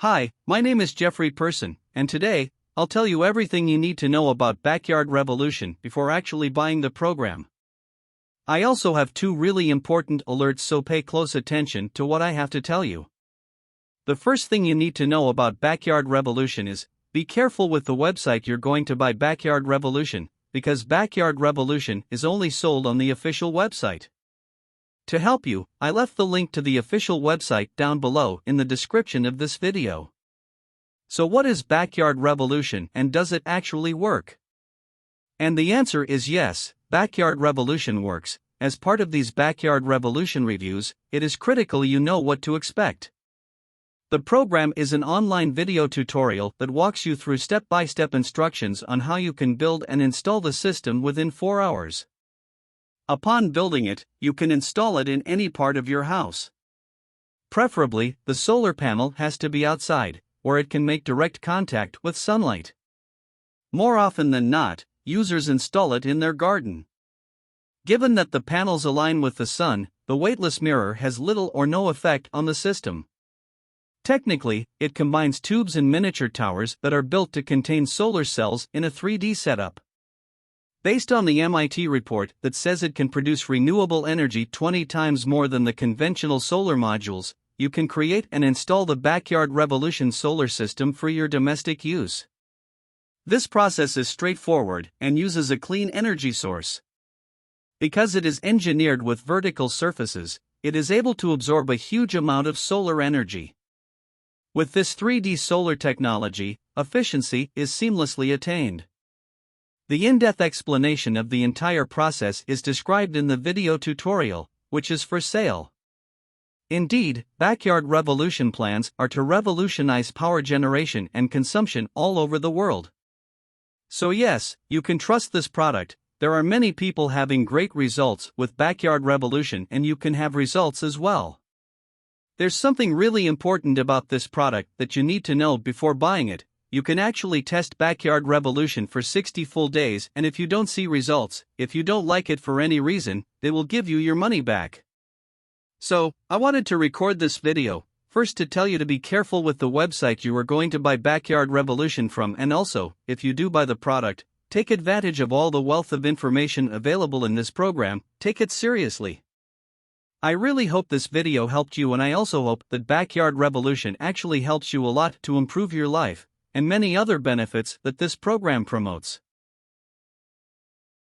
Hi, my name is Jeffrey Person, and today, I'll tell you everything you need to know about Backyard Revolution before actually buying the program. I also have two really important alerts, so pay close attention to what I have to tell you. The first thing you need to know about Backyard Revolution is, be careful with the website you're going to buy Backyard Revolution, because Backyard Revolution is only sold on the official website. To help you, I left the link to the official website down below in the description of this video. So what is Backyard Revolution, and does it actually work? And the answer is yes, Backyard Revolution works. As part of these Backyard Revolution reviews, it is critical you know what to expect. The program is an online video tutorial that walks you through step-by-step instructions on how you can build and install the system within 4 hours. Upon building it, you can install it in any part of your house. Preferably, the solar panel has to be outside, where it can make direct contact with sunlight. More often than not, users install it in their garden. Given that the panels align with the sun, the weightless mirror has little or no effect on the system. Technically, it combines tubes and miniature towers that are built to contain solar cells in a 3D setup. Based on the MIT report that says it can produce renewable energy 20 times more than the conventional solar modules, you can create and install the Backyard Revolution solar system for your domestic use. This process is straightforward and uses a clean energy source. Because it is engineered with vertical surfaces, it is able to absorb a huge amount of solar energy. With this 3D solar technology, efficiency is seamlessly attained. The in-depth explanation of the entire process is described in the video tutorial, which is for sale. Indeed, Backyard Revolution plans are to revolutionize power generation and consumption all over the world. So yes, you can trust this product. There are many people having great results with Backyard Revolution, and you can have results as well. There's something really important about this product that you need to know before buying it. You can actually test Backyard Revolution for 60 full days, and if you don't see results, if you don't like it for any reason, they will give you your money back. So, I wanted to record this video, first to tell you to be careful with the website you are going to buy Backyard Revolution from, and also, if you do buy the product, take advantage of all the wealth of information available in this program, take it seriously. I really hope this video helped you, and I also hope that Backyard Revolution actually helps you a lot to improve your life, and many other benefits that this program promotes.